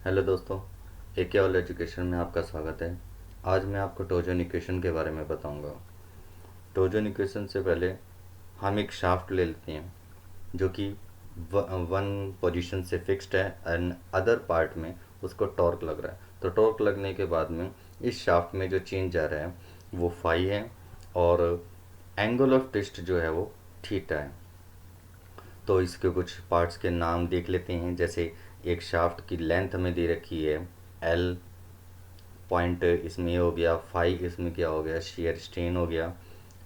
Hello दोस्तों, एक all education में आपका स्वागत है। आज मैं आपको टोजन इक्वेशन के बारे में बताऊंगा। टोजन इक्वेशन से पहले हम एक शाफ्ट ले लेते हैं जो कि वन पोजीशन से फिक्स्ड है एंड अदर पार्ट में उसको टॉर्क लग रहा है। तो टॉर्क लगने के बाद में इस शाफ्ट में जो चेंज आ रहा है वो फाई है और एंगल ऑफ ट्विस्ट जो है वो थीटा है। तो इसके कुछ पार्ट्स के नाम देख लेते हैं। जैसे एक शाफ्ट की लेंथ हमें दे रखी है एल, पॉइंट इसमें ये हो गया, फाई इसमें क्या हो गया, शेयर स्ट्रेन हो गया,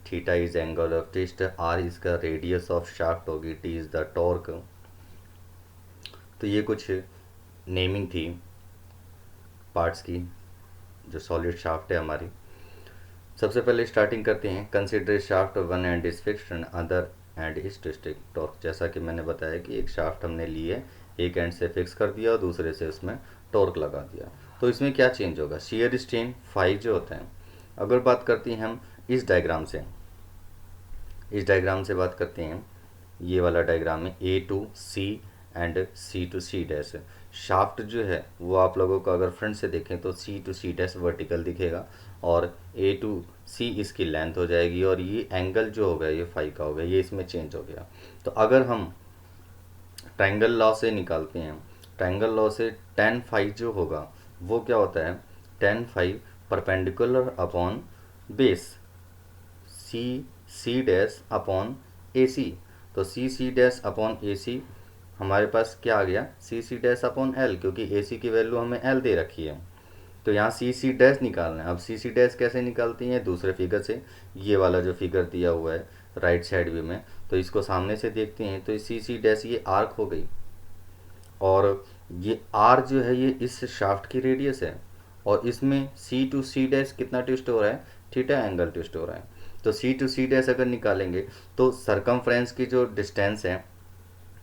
theta is angle of twist, R इसका रेडियस ऑफ शाफ्ट होगी, टी इज द टॉर्क। तो ये कुछ नेमिंग थी पार्ट्स की जो सॉलिड शाफ्ट है हमारी। सबसे पहले स्टार्टिंग करते हैं। Consider shaft one and is fixed and other and is twisted torque. जैसा कि मैंने बताया कि एक शाफ्ट हमने ली है, एक एंड से फिक्स कर दिया और दूसरे से उसमें टॉर्क लगा दिया। तो इसमें क्या चेंज होगा, शियर स्ट्रेन फाइव जो होता है। अगर बात करते हैं हम इस डायग्राम से बात करते हैं। ये वाला डायग्राम है A to C and C to C dash. Shaft जो है वो आप लोगों को अगर फ्रंट से देखें तो सी टू सी डैश वर्टिकल दिखेगा और ए टू सी इसकी लेंथ हो जाएगी और ये एंगल जो हो गया ये फाई का हो गया, ये इसमें चेंज हो गया। तो अगर हम ट्रायंगल लॉ से निकालते हैं, ट्रायंगल लॉ से टेन फाई जो होगा वो क्या होता है, tan phi perpendicular upon base C C dash upon A C. तो C C dash upon A सी हमारे पास क्या आ गया, सी सी डैश अपॉन एल, क्योंकि ए सी की वैल्यू हमें एल दे रखी है। तो यहाँ सी सी डैश निकालना है। अब सी सी डैश कैसे निकालती हैं, दूसरे फिगर से। ये वाला जो फिगर दिया हुआ है राइट साइड व्यू में, तो इसको सामने से देखते हैं तो सी सी डैश ये आर्क हो गई और ये आर जो है ये इस शाफ्ट की रेडियस है और इसमें सी टू सी डैश कितना ट्विस्ट हो रहा है, थीटा एंगल ट्विस्ट हो रहा है। तो सी टू सी डैश अगर निकालेंगे तो सरकमफ्रेंस की जो डिस्टेंस है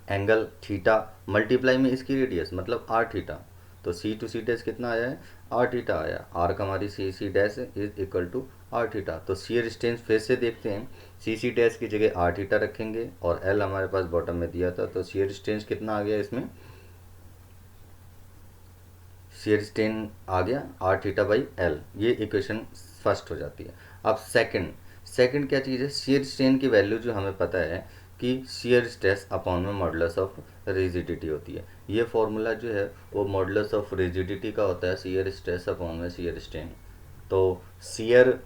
एंगल थीटा मल्टीप्लाई में इसकी रेडियस मतलब आर थीटा। तो सी टू सी डैश कितना आया है, आर थीटा आया। आर का हमारी C C dash is equal to R theta. तो शियर स्ट्रेन फिर से देखते हैं, सी सी डैश की जगह आर थीटा रखेंगे और एल हमारे पास बॉटम में दिया था। तो शियर स्ट्रेन कितना आ गया, इसमें शियर स्ट्रेन आ गया आर थीटा बाई एल। ये इक्वेशन फर्स्ट हो जाती है। अब सेकंड क्या चीज़ है, शियर स्ट्रेन की वैल्यू जो हमें पता है कि शियर स्ट्रेस अपॉन में मॉडुलस ऑफ रिजिडिटी होती है। ये फॉर्मूला जो है वो मॉडुलस ऑफ रिजिडिटी का होता है, शियर स्ट्रेस अपॉन में शियर स्ट्रेन। तो शियर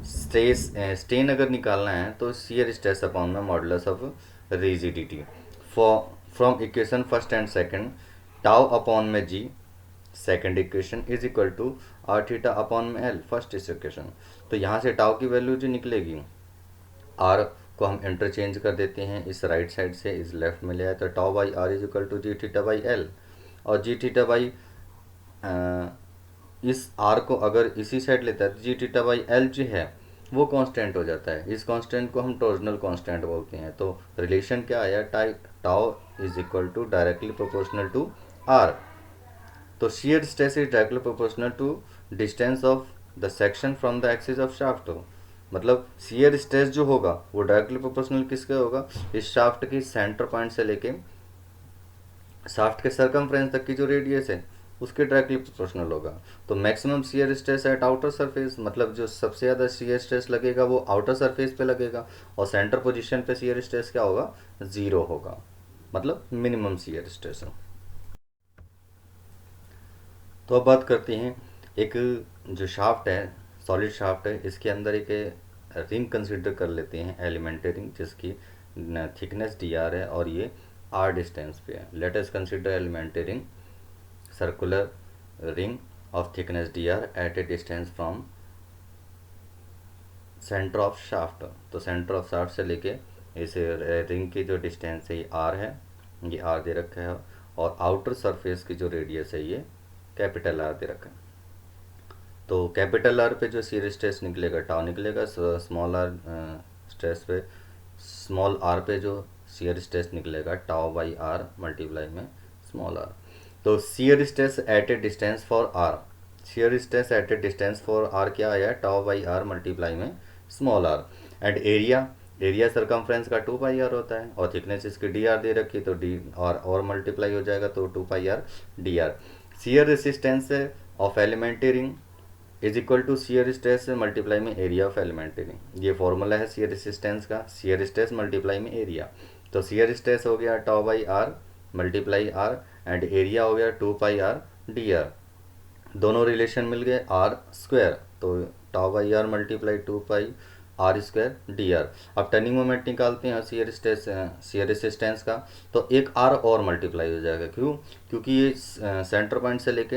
स्ट्रेन अगर निकालना है तो शियर स्ट्रेस अपॉन में modulus of rigidity. For from equation first and second, tau upon में G second equation is equal to R theta upon में एल फर्स्ट इस इक्वेशन। तो यहाँ से टाउ की वैल्यू जो निकलेगी, आर को हम इंटरचेंज कर देते हैं, इस राइट साइड से इस लेफ्ट में ले आए तो tau by R is equal to G theta by L. और जी थीटा बाई इस आर को अगर इसी साइड लेता है तो जी थीटा बाई एल जो है वो कांस्टेंट हो जाता है। इस कांस्टेंट को हम टॉर्जनल कांस्टेंट बोलते हैं। तो रिलेशन क्या आया, tau is equal to directly proportional to R. तो shear stress is directly proportional to distance of the section from the axis of shaft। मतलब shear stress जो होगा वो डायरेक्टली प्रोपोर्शनल किसके होगा, इस शाफ्ट की सेंटर पॉइंट से लेके शाफ्ट के सरकमफ्रेंस तक की जो रेडियस है उसके डायरेक्टली प्रोपोर्शनल होगा। तो maximum shear stress eight outer surface, मतलब जो सबसे ज़्यादा शियर स्ट्रेस लगेगा वो आउटर सरफेस पे लगेगा और सेंटर पोजीशन पे शियर स्ट्रेस क्या होगा, ज़ीरो होगा, मतलब मिनिमम शियर स्ट्रेस है। तो अब बात करते हैं, एक जो शाफ्ट है सॉलिड शाफ्ट है इसके अंदर एक रिंग कंसिडर कर लेते हैं, एलिमेंट्री रिंग, जिसकी थिकनेस डी आर है और ये आर डिस्टेंस पे है। Let us consider elementary ring circular ring of thickness D R at a distance from centre of shaft. तो सेंटर ऑफ शाफ्ट से लेके इस रिंग की जो डिस्टेंस है ये आर है, ये आर दे रखा है और आउटर सरफेस की जो रेडियस है ये कैपिटल आर दे रखा है। तो कैपिटल आर पे जो शियर स्ट्रेस निकलेगा टाउ निकलेगा, स्मॉल आर स्ट्रेस पे स्मॉल आर पे जो शियर स्ट्रेस निकलेगा टाउ बाई आर मल्टीप्लाई में स्मॉल आर। तो shear stress at a distance for R, shear stress at a distance for R क्या आया, टाउ बाई आर मल्टीप्लाई में small R. And area area circumference का 2 pi are होता है और thickness इसकी डी आर दे रखी है, तो डी और मल्टीप्लाई हो जाएगा तो 2 pi R D R. Shear resistance of elementary ring is equal to shear stress multiply में एरिया ऑफ एलिमेंट्री रिंग। ये फॉर्मूला है शियर रेसिस्टेंस का, शियर स्ट्रेस मल्टीप्लाई में एरिया। तो शियर स्ट्रेस हो गया tau by R multiply R and area हो गया 2 पाई आर डी आर। दोनों रिलेशन मिल गए आर स्क्वायर, तो tau by R multiply 2 pi R square D R. अब टर्निंग मोमेंट निकालते हैं शियर स्ट्रेस शियर रेसिस्टेंस का, तो एक आर और मल्टीप्लाई हो जाएगा। क्यों? क्योंकि ये सेंटर पॉइंट से लेके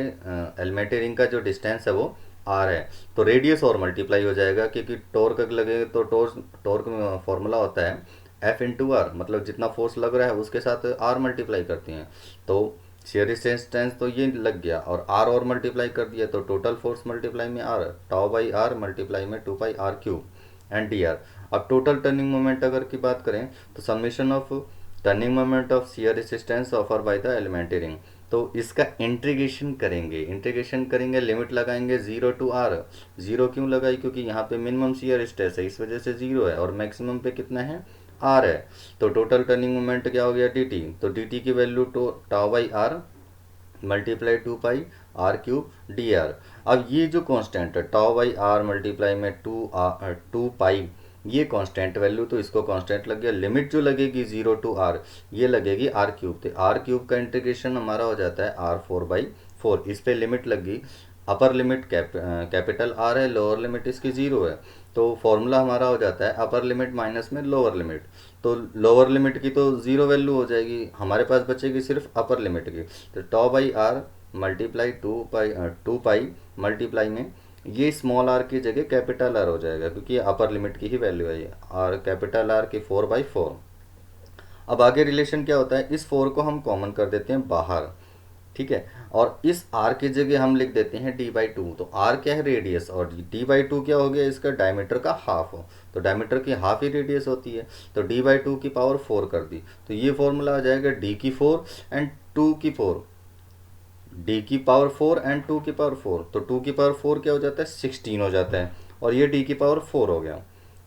एलिमेंट्री रिंग का जो डिस्टेंस है वो आर है, तो रेडियस और मल्टीप्लाई हो जाएगा, क्योंकि टॉर्क लगे तो टॉर्क में फॉर्मूला होता है एफ इंटू आर, मतलब जितना फोर्स लग रहा है उसके साथ आर मल्टीप्लाई करते हैं। तो शेयर रेजिस्टेंस तो ये लग गया और आर और मल्टीप्लाई कर दिया, तो टोटल फोर्स मल्टीप्लाई में R, tau by R multiply में 2 pi R cube and D R. अब टोटल टर्निंग मोमेंट अगर की बात करें तो summation of turning moment of shear resistance offer by the elementary ring, तो इसका इंटीग्रेशन करेंगे लिमिट लगाएंगे 0 टू आर। 0 क्यों लगाई? क्योंकि यहाँ पे मिनिमम शियर स्ट्रेस है, इस वजह से 0 है, और मैक्सिमम पे कितना है? आर है। तो टोटल टर्निंग मोमेंट क्या हो गया? D T. तो डी टी की value tau by R multiply 2 pi R cube D R. अब ये जो कांस्टेंट है टाउ बाई आर मल्टीप्लाई में 2 पाई, ये कांस्टेंट वैल्यू, तो इसको कांस्टेंट लग गया। लिमिट जो लगेगी 0 टू आर, ये लगेगी आर क्यूब। तो आर क्यूब का इंटीग्रेशन हमारा हो जाता है R4/4। इस पे लिमिट लग गई। अपर लिमिट कैपिटल आर है, लोअर लिमिट इसकी 0 है, तो फॉर्मूला हमारा हो जाता है अपर लिमिट माइनस में लोअर लिमिट। तो लोअर लिमिट की तो 0 वैल्यू हो जाएगी, हमारे पास बचेगी सिर्फ अपर लिमिट की। तो tau by R multiply 2 pi multiply में ये स्मॉल आर की जगह कैपिटल आर हो जाएगा, क्योंकि ये अपर लिमिट की ही वैल्यू है ये, और कैपिटल आर की 4/4। अब आगे रिलेशन क्या होता है? इस 4 को हम कॉमन कर देते हैं बाहर, ठीक है, और इस r की जगह हम लिख देते हैं d/2। तो r क्या है? रेडियस, और d/2 क्या हो गया? इसका डायमीटर का हाफ हो, तो डायमीटर की हाफ ही रेडियस होती है, तो d/2 की पावर 4 कर दी। तो ये फॉर्मूला आ जाएगा d की 4 एंड 2 की 4, d की पावर 4 एंड 2 की पावर 4। तो 2 की पावर 4 क्या हो जाता है? 16 हो जाता है, और ये d की पावर 4 हो गया।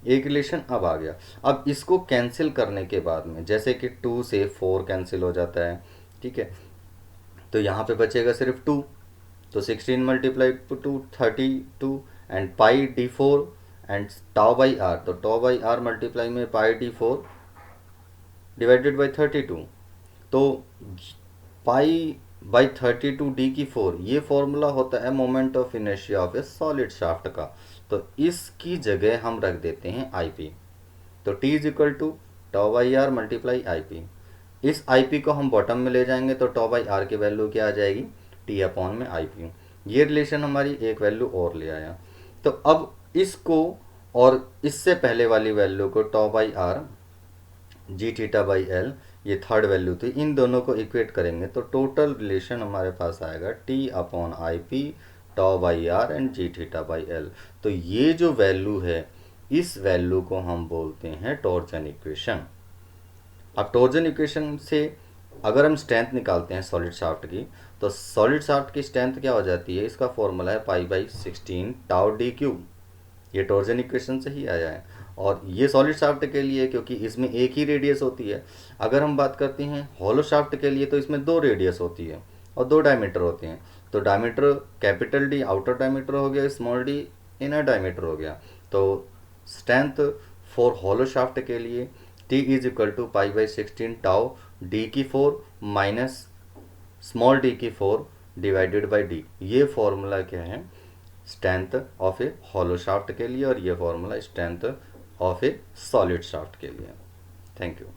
एक रिलेशन अब आ गया। अब इसको कैंसिल करने के बाद में, जैसे कि 2 से 4 कैंसिल हो जाता है, ठीक है, तो यहाँ पे बचेगा सिर्फ 2। तो 16 मल्टीप्लाई 2 32 and pi d4 and tau by R, तो टाउ बाई आर मल्टीप्लाई में पाई d4 डिवाइडेड बाई 32। तो पाई बाई 32 डी की 4, ये फॉर्मूला होता है moment of inertia of a solid shaft का। तो इसकी जगह हम रख देते हैं आई पी। तो T is equal to tau by R multiply I P. इस आई पी को हम बॉटम में ले जाएंगे, तो टॉ बाई आर की वैल्यू क्या आ जाएगी? टी अपॉन में आई पी। ये रिलेशन हमारी एक वैल्यू और ले आया। तो अब इसको और इससे पहले वाली वैल्यू को tau by R G theta by L, ये थर्ड वैल्यू थी, इन दोनों को इक्वेट करेंगे तो टोटल रिलेशन हमारे पास आएगा T upon I P tau by R and G theta by L. तो ये जो वैल्यू है, इस वैल्यू को हम बोलते हैं टॉर्जन इक्वेशन। अब टॉर्जन इक्वेशन से अगर हम स्ट्रेंथ निकालते हैं सॉलिड शाफ्ट की, तो सॉलिड शाफ्ट की स्ट्रेंथ क्या हो जाती है? इसका फॉर्मूला है पाई/16 टाउ डी क्यूब। ये टॉर्जन इक्वेशन से ही आया है, और ये सॉलिड शाफ्ट के लिए, क्योंकि इसमें एक ही रेडियस होती है। अगर हम बात करते हैं हॉलो शाफ्ट के लिए, तो इसमें 2 रेडियस होती है और 2 डायमीटर होते हैं। तो diameter capital D outer diameter हो गया, स्मॉल डी इनर डायमीटर हो गया। तो स्ट्रेंथ फॉर हॉलो शाफ्ट के लिए T इज इक्वल टू पाई/16 टाउ डी की 4 माइनस स्मॉल डी की 4 डिवाइडेड बाई डी। ये फॉर्मूला क्या है? Strength of a hollow shaft के लिए, और ये formula strength of a solid shaft के लिए। Thank you.